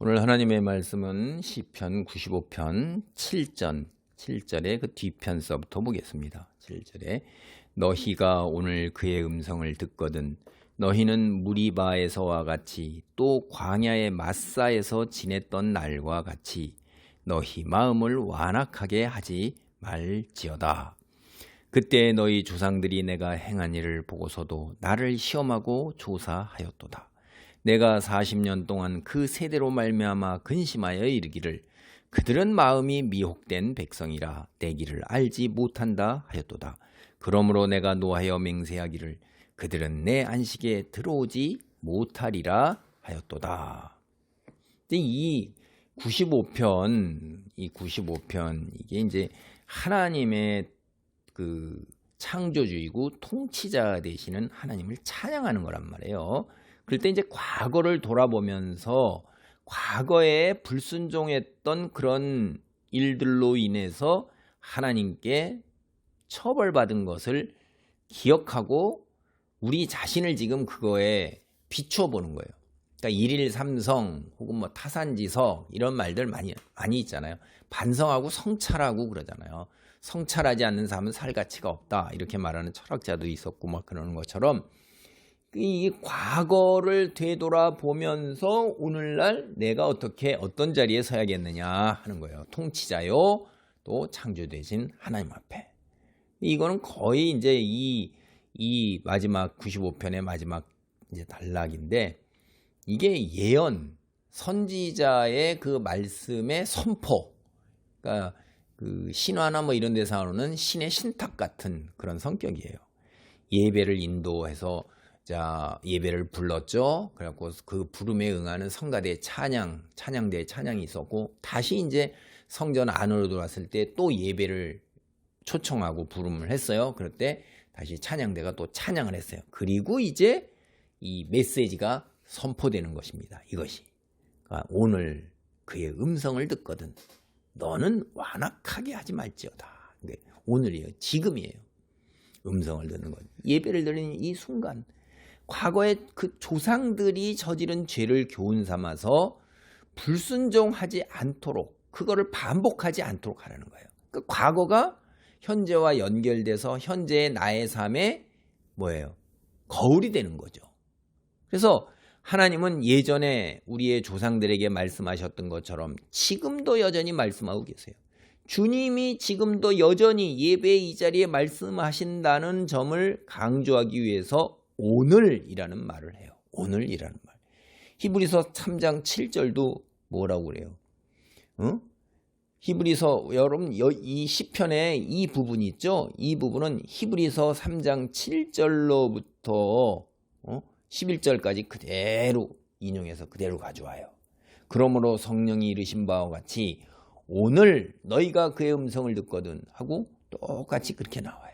오늘 하나님의 말씀은 시편 95편 7절의 그 뒤편서부터 보겠습니다. 7절에 너희가 오늘 그의 음성을 듣거든 너희는 무리바에서와 같이 또 광야의 마사에서 지냈던 날과 같이 너희 마음을 완악하게 하지 말지어다. 그때 너희 조상들이 내가 행한 일을 보고서도 나를 시험하고 조사하였도다. 내가 40년 동안 그 세대로 말미암아 근심하여 이르기를 그들은 마음이 미혹된 백성이라 내 길을 알지 못한다 하였도다. 그러므로 내가 노하여 맹세하기를 그들은 내 안식에 들어오지 못하리라 하였도다. 이 95편 이게 이제 하나님의 그 창조주이고 통치자 되시는 하나님을 찬양하는 거란 말이에요. 그럴 때 이제 과거를 돌아보면서 과거에 불순종했던 그런 일들로 인해서 하나님께 처벌받은 것을 기억하고 우리 자신을 지금 그거에 비춰보는 거예요. 그러니까 일일삼성 혹은 뭐 타산지석 이런 말들 많이 있잖아요. 반성하고 성찰하고 그러잖아요. 성찰하지 않는 삶은 살 가치가 없다 이렇게 말하는 철학자도 있었고 막 그러는 것처럼 이 과거를 되돌아보면서 오늘날 내가 어떤 자리에 서야겠느냐 하는 거예요. 통치자요 또 창조되신 하나님 앞에. 이거는 거의 이제 이 마지막 95편의 마지막 이제 단락인데 이게 예언 선지자의 그 말씀의 선포. 그러니까 그 신화나 뭐 이런 데서 나오는 신의 신탁 같은 그런 성격이에요. 예배를 인도해서 자 예배를 불렀죠. 그래갖고 그 부름에 응하는 성가대 찬양대 찬양이 있었고 다시 이제 성전 안으로 들어왔을 때 또 예배를 초청하고 부름을 했어요. 그럴 때 다시 찬양대가 또 찬양을 했어요. 그리고 이제 이 메시지가 선포되는 것입니다. 이것이 그러니까 오늘 그의 음성을 듣거든 너는 완악하게 하지 말지어다. 오늘이에요. 지금이에요. 음성을 듣는 것. 예배를 드리는 이 순간 과거에 그 조상들이 저지른 죄를 교훈 삼아서 불순종하지 않도록 그거를 반복하지 않도록 하라는 거예요. 그 과거가 현재와 연결돼서 현재의 나의 삶에 뭐예요? 거울이 되는 거죠. 그래서 하나님은 예전에 우리의 조상들에게 말씀하셨던 것처럼 지금도 여전히 말씀하고 계세요. 주님이 지금도 여전히 예배의 이 자리에 말씀하신다는 점을 강조하기 위해서 오늘이라는 말을 해요. 오늘이라는 말. 히브리서 3장 7절도 뭐라고 그래요? 히브리서 여러분 이 시편의 이 부분이 있죠? 이 부분은 히브리서 3장 7절로부터 11절까지 그대로 인용해서 그대로 가져와요. 그러므로 성령이 이르신 바와 같이 오늘 너희가 그의 음성을 듣거든 하고 똑같이 그렇게 나와요.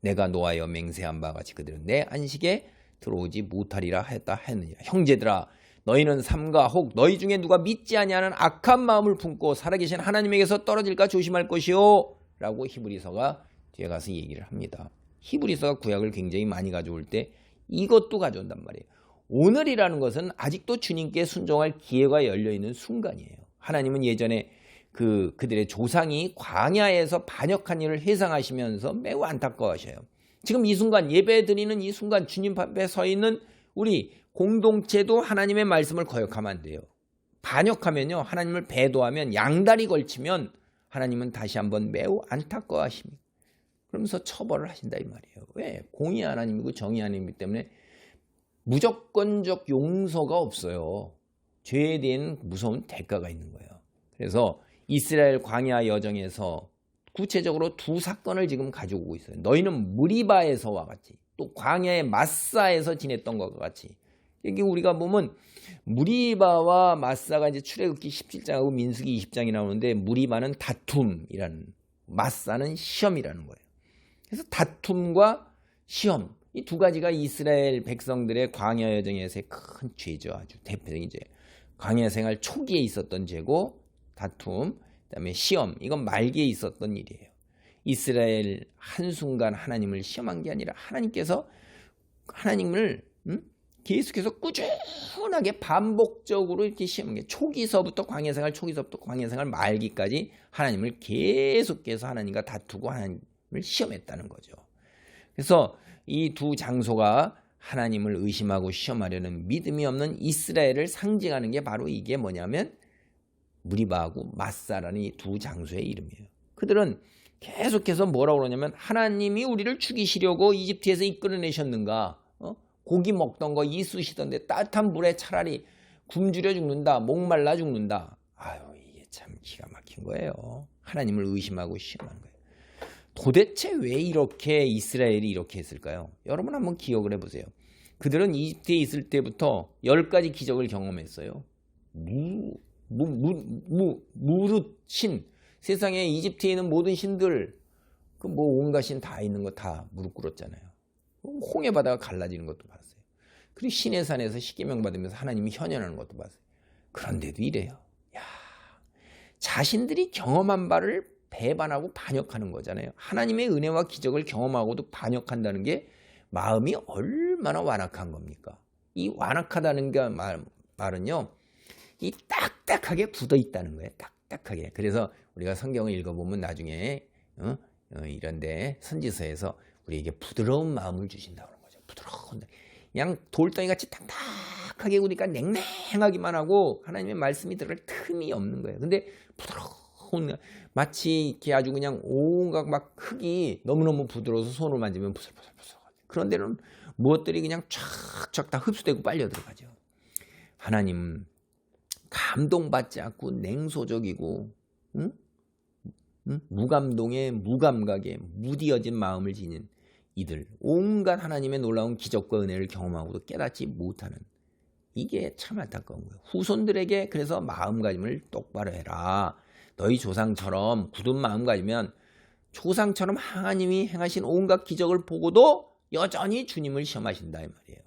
내가 노하여 맹세한 바와 같이 그들은 내 안식에 들어오지 못하리라 했느냐. 형제들아 너희는 삼가 혹 너희 중에 누가 믿지 아니하는 악한 마음을 품고 살아계신 하나님에게서 떨어질까 조심할 것이요 라고 히브리서가 뒤에 가서 얘기를 합니다. 히브리서가 구약을 굉장히 많이 가져올 때 이것도 가져온단 말이에요. 오늘이라는 것은 아직도 주님께 순종할 기회가 열려있는 순간이에요. 하나님은 예전에 그들의 조상이 광야에서 반역한 일을 회상하시면서 매우 안타까워하셔요. 지금 이 순간 예배 드리는 이 순간 주님 앞에 서 있는 우리 공동체도 하나님의 말씀을 거역하면 안 돼요. 반역하면요 하나님을 배도하면 양다리 걸치면 하나님은 다시 한번 매우 안타까워하십니다. 그러면서 처벌을 하신다 이 말이에요. 왜? 공의 하나님이고 정의 하나님이기 때문에 무조건적 용서가 없어요. 죄에 대한 무서운 대가가 있는 거예요. 그래서 이스라엘 광야 여정에서 구체적으로 두 사건을 지금 가지고 오고 있어요. 너희는 무리바에서와 같이 또 광야의 마사에서 지냈던 것과 같이. 이게 우리가 보면 무리바와 마사가 이제 출애굽기 17장하고 민수기 20장이 나오는데 무리바는 다툼이라는 마사는 시험이라는 거예요. 그래서 다툼과 시험 이 두 가지가 이스라엘 백성들의 광야 여정에서의 큰 죄죠. 아주 대표적인 죄. 광야 생활 초기에 있었던 죄고 다툼 그다음에 시험 이건 말기에 있었던 일이에요. 이스라엘 한순간 하나님을 시험한 게 아니라 하나님께서 하나님을 계속해서 꾸준하게 반복적으로 이렇게 시험한 게 초기서부터 광야생활, 초기서부터 광야생활 말기까지 하나님을 계속해서 하나님과 다투고 하나님을 시험했다는 거죠. 그래서 이 두 장소가 하나님을 의심하고 시험하려는 믿음이 없는 이스라엘을 상징하는 게 바로 이게 뭐냐면 무리바하고 마사라는 이 두 장소의 이름이에요. 그들은 계속해서 뭐라고 그러냐면 하나님이 우리를 죽이시려고 이집트에서 이끌어내셨는가? 고기 먹던 거 이쑤시던데 따뜻한 물에 차라리 굶주려 죽는다, 목말라 죽는다. 아유, 이게 참 기가 막힌 거예요. 하나님을 의심하고 시험하는 거예요. 도대체 왜 이렇게 이스라엘이 이렇게 했을까요? 여러분 한번 기억을 해보세요. 그들은 이집트에 있을 때부터 10가지 기적을 경험했어요. 무릇 신, 세상에 이집트에 있는 모든 신들, 그 뭐 온갖 신 다 있는 거 다 무릎 꿇었잖아요. 홍해 바다가 갈라지는 것도 봤어요. 그리고 신의 산에서 십계명 받으면서 하나님이 현현하는 것도 봤어요. 그런데도 이래요. 야, 자신들이 경험한 바를 배반하고 반역하는 거잖아요. 하나님의 은혜와 기적을 경험하고도 반역한다는 게 마음이 얼마나 완악한 겁니까? 이 완악하다는 게 말은요, 이 딱딱하게 굳어 있다는 거예요. 딱딱하게. 그래서 우리가 성경을 읽어보면 나중에 이런데 선지서에서 우리에게 부드러운 마음을 주신다고 하는 거죠. 부드러운, 그냥 돌덩이 같이 딱딱하게 구니까 냉랭하기만 하고 하나님의 말씀이 들어갈 틈이 없는 거예요. 근데 부드러운, 마치 이렇게 아주 그냥 온갖 막 흙이 너무너무 부드러워서 손을 만지면 부슬부슬부슬. 그런 데는 무엇들이 그냥 쫙쫙 다 흡수되고 빨려 들어가죠. 하나님 감동받지 않고 냉소적이고 무감동에 무감각에 무디어진 마음을 지닌 이들, 온갖 하나님의 놀라운 기적과 은혜를 경험하고도 깨닫지 못하는, 이게 참 안타까운 거예요. 후손들에게 그래서 마음가짐을 똑바로 해라. 너희 조상처럼 굳은 마음가짐이면 조상처럼 하나님이 행하신 온갖 기적을 보고도 여전히 주님을 시험하신다 이 말이에요.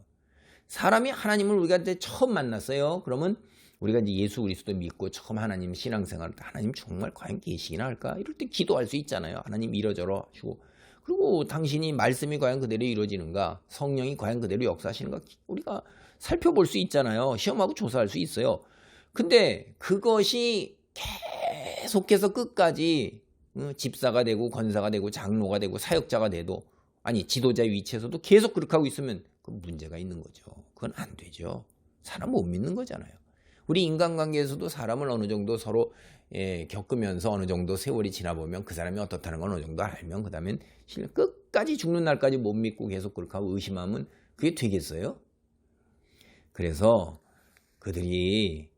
사람이 하나님을 우리가 이제 처음 만났어요. 그러면 우리가 이제 예수 그리스도 믿고 처음 하나님 신앙생활을 때 하나님 정말 과연 계시기나 할까? 이럴 때 기도할 수 있잖아요. 하나님 이러저러 하시고, 그리고 당신이 말씀이 과연 그대로 이루어지는가, 성령이 과연 그대로 역사하시는가 우리가 살펴볼 수 있잖아요. 시험하고 조사할 수 있어요. 근데 그것이 계속해서 끝까지 집사가 되고 권사가 되고 장로가 되고 사역자가 돼도, 아니 지도자의 위치에서도 계속 그렇게 하고 있으면 그 문제가 있는 거죠. 그건 안 되죠. 사람 못 믿는 거잖아요. 우리 인간관계에서도 사람을 어느 정도 서로 겪으면서 어느 정도 세월이 지나보면 그 사람이 어떻다는 걸 어느 정도 알면, 그 다음엔 끝까지 죽는 날까지 못 믿고 계속 그렇게 하고 의심하면 그게 되겠어요? 그래서 그들이,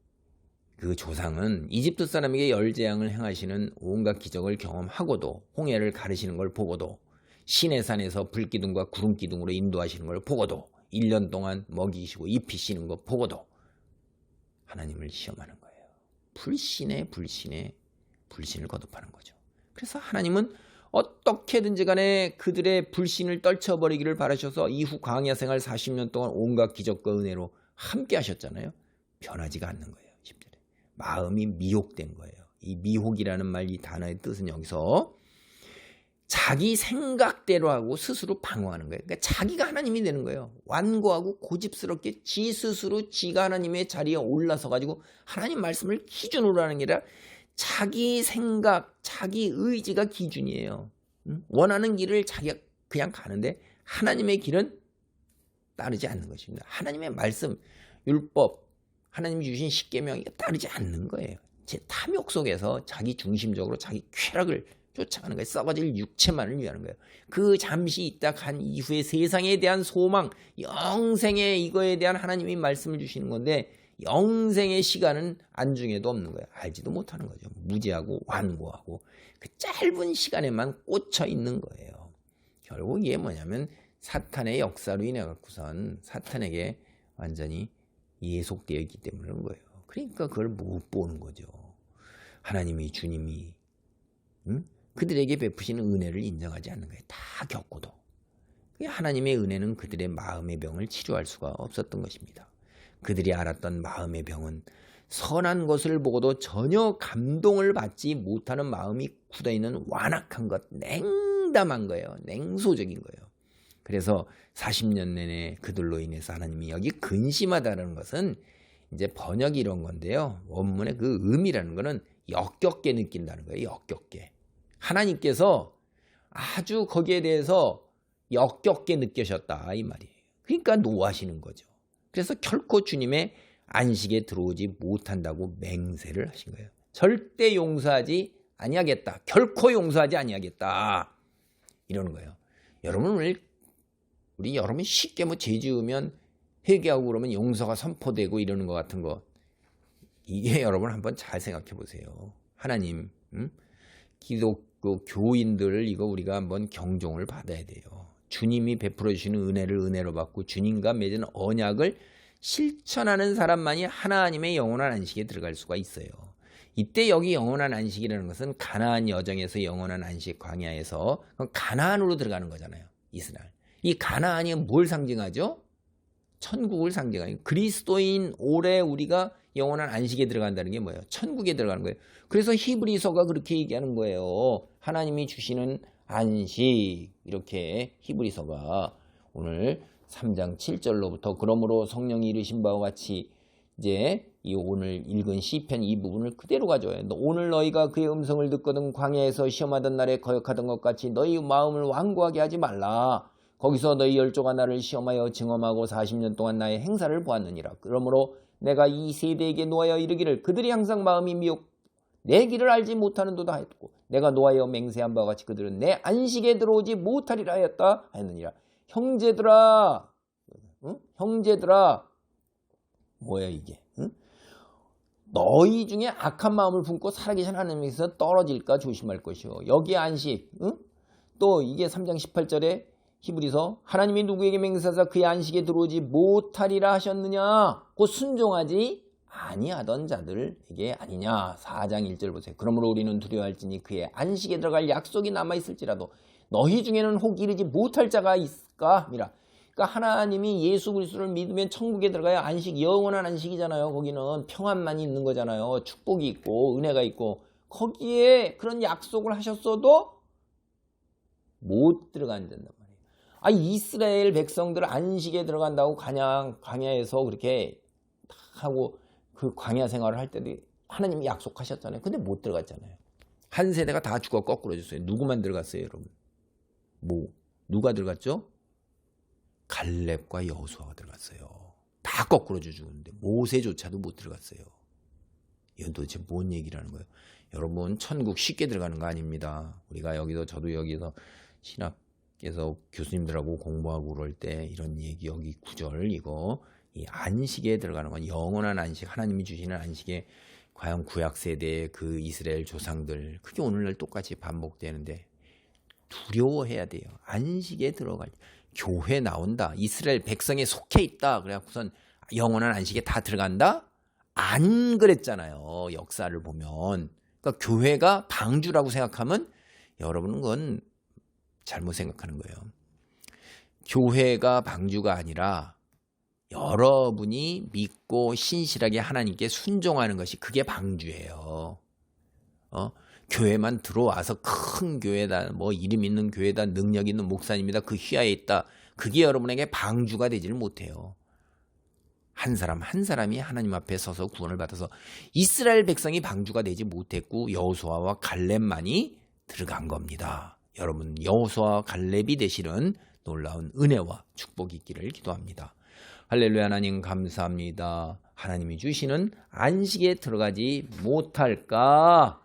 그 조상은 이집트 사람에게 열재앙을 행하시는 온갖 기적을 경험하고도, 홍해를 가르시는 걸 보고도, 시내 산에서 불기둥과 구름기둥으로 인도하시는 걸 보고도, 1년 동안 먹이시고 입히시는 거 보고도 하나님을 시험하는 거예요. 불신을 거듭하는 거죠. 그래서 하나님은 어떻게든지 간에 그들의 불신을 떨쳐버리기를 바라셔서 이후 광야 생활 40년 동안 온갖 기적과 은혜로 함께 하셨잖아요. 변하지가 않는 거예요. 10절에. 마음이 미혹된 거예요. 이 미혹이라는 말, 이 단어의 뜻은 여기서 자기 생각대로 하고 스스로 방어하는 거예요. 그러니까 자기가 하나님이 되는 거예요. 완고하고 고집스럽게 지 스스로 지가 하나님의 자리에 올라서 가지고 하나님 말씀을 기준으로 하는 게 아니라 자기 생각, 자기 의지가 기준이에요. 원하는 길을 자기가 그냥 가는데 하나님의 길은 따르지 않는 것입니다. 하나님의 말씀, 율법, 하나님이 주신 십계명이 따르지 않는 거예요. 제 탐욕 속에서 자기 중심적으로 자기 쾌락을 쫓아가는 거예요. 썩어질 육체만을 위하는 거예요. 그 잠시 있다 간 이후에 세상에 대한 소망, 영생의 이거에 대한 하나님이 말씀을 주시는 건데 영생의 시간은 안중에도 없는 거예요. 알지도 못하는 거죠. 무지하고 완고하고 그 짧은 시간에만 꽂혀 있는 거예요. 결국 이게 뭐냐면 사탄의 역사로 인해 갖고선 사탄에게 완전히 예속되어 있기 때문에 그런 거예요. 그러니까 그걸 못 보는 거죠. 하나님이, 주님이 그들에게 베푸시는 은혜를 인정하지 않는 거예요. 다 겪고도. 하나님의 은혜는 그들의 마음의 병을 치료할 수가 없었던 것입니다. 그들이 알았던 마음의 병은 선한 것을 보고도 전혀 감동을 받지 못하는 마음이 굳어있는 완악한 것, 냉담한 거예요. 냉소적인 거예요. 그래서 40년 내내 그들로 인해서 하나님이 여기 근심하다는 것은 이제 번역이 이런 건데요. 원문의 그 의미라는 거는 역겹게 느낀다는 거예요. 역겹게. 하나님께서 아주 거기에 대해서 역겹게 느끼셨다 이 말이에요. 그러니까 노하시는 거죠. 그래서 결코 주님의 안식에 들어오지 못한다고 맹세를 하신 거예요. 절대 용서하지 아니하겠다. 결코 용서하지 아니하겠다. 이러는 거예요. 여러분 우리 여러분 쉽게 뭐 죄 지으면 회개하고 그러면 용서가 선포되고 이러는 것 같은 거 이게 여러분 한번 잘 생각해 보세요. 하나님 기독교 교인들 이거 우리가 한번 경종을 받아야 돼요. 주님이 베풀어 주시는 은혜를 은혜로 받고 주님과 맺은 언약을 실천하는 사람만이 하나님의 영원한 안식에 들어갈 수가 있어요. 이때 여기 영원한 안식이라는 것은 가나안 여정에서 영원한 안식 광야에서 가나안으로 들어가는 거잖아요. 이스라엘. 이 가나안이 뭘 상징하죠? 천국을 상징하는 그리스도인 올해 우리가 영원한 안식에 들어간다는 게 뭐예요? 천국에 들어가는 거예요. 그래서 히브리서가 그렇게 얘기하는 거예요. 하나님이 주시는 안식 이렇게 히브리서가 오늘 3장 7절로부터 그러므로 성령이 이르신 바와 같이 이제 이 오늘 읽은 시편 이 부분을 그대로 가져와요. 오늘 너희가 그의 음성을 듣거든 광야에서 시험하던 날에 거역하던 것 같이 너희 마음을 완고하게 하지 말라. 거기서 너희 열조가 나를 시험하여 증험하고 40년 동안 나의 행사를 보았느니라. 그러므로 내가 이 세대에게 노하여 이르기를 그들이 항상 마음이 미혹 내 길을 알지 못하는도다 했고 내가 노하여 맹세한 바와 같이 그들은 내 안식에 들어오지 못하리라 하였다 하였느니라. 형제들아, 형제들아, 뭐야 이게? 너희 중에 악한 마음을 품고 살아계신 하나님께서 떨어질까 조심할 것이요. 여기 안식, 또 이게 3장 18절에 히브리서 하나님이 누구에게 맹세하사 그의 안식에 들어오지 못하리라 하셨느냐? 곧 순종하지 아니하던 자들에게 아니냐? 4장 1절 보세요. 그러므로 우리는 두려워할지니 그의 안식에 들어갈 약속이 남아있을지라도 너희 중에는 혹 이르지 못할 자가 있을까? 미라. 그러니까 하나님이 예수 그리스도를 믿으면 천국에 들어가야 안식, 영원한 안식이잖아요. 거기는 평안만이 있는 거잖아요. 축복이 있고 은혜가 있고 거기에 그런 약속을 하셨어도 못 들어간다는 말이에요. 이스라엘 백성들 안식에 들어간다고 광야에서 그렇게 하고 그 광야 생활을 할 때도 하나님이 약속하셨잖아요. 근데 못 들어갔잖아요. 한 세대가 다 죽어 거꾸로 졌어요. 누구만 들어갔어요, 여러분? 누가 들어갔죠? 갈렙과 여호수아가 들어갔어요. 다 거꾸로 죽었는데 모세조차도 못 들어갔어요. 이건 도대체 뭔 얘기라는 거예요? 여러분 천국 쉽게 들어가는 거 아닙니다. 우리가 저도 여기서 신학에서 교수님들하고 공부하고 그럴 때 이런 얘기 여기 구절 이거 이 안식에 들어가는 건 영원한 안식 하나님이 주시는 안식에 과연 구약 세대의 그 이스라엘 조상들 그게 오늘날 똑같이 반복되는데 두려워해야 돼요. 안식에 들어갈 교회 나온다. 이스라엘 백성에 속해 있다. 그래갖고선 영원한 안식에 다 들어간다? 안 그랬잖아요. 역사를 보면. 그러니까 교회가 방주라고 생각하면 여러분은 그건 잘못 생각하는 거예요. 교회가 방주가 아니라 여러분이 믿고 신실하게 하나님께 순종하는 것이 그게 방주예요. 교회만 들어와서 큰 교회다, 뭐 이름 있는 교회다, 능력 있는 목사님이다, 그 휘하에 있다. 그게 여러분에게 방주가 되지를 못해요. 한 사람 한 사람이 하나님 앞에 서서 구원을 받아서 이스라엘 백성이 방주가 되지 못했고 여호수아와 갈렙만이 들어간 겁니다. 여러분 여호수아와 갈렙이 되시는 놀라운 은혜와 축복이 있기를 기도합니다. 할렐루야. 하나님 감사합니다. 하나님이 주시는 안식에 들어가지 못할까?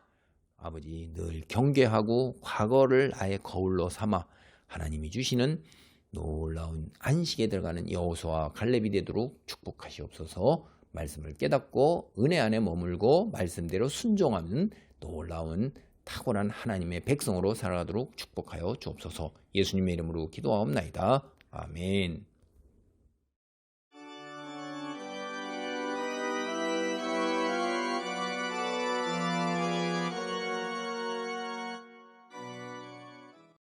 아버지 늘 경계하고 과거를 아예 거울로 삼아 하나님이 주시는 놀라운 안식에 들어가는 여호수아와 갈렙이 되도록 축복하시옵소서. 말씀을 깨닫고 은혜 안에 머물고 말씀대로 순종하는 놀라운 탁월한 하나님의 백성으로 살아가도록 축복하여 주옵소서. 예수님의 이름으로 기도하옵나이다. 아멘.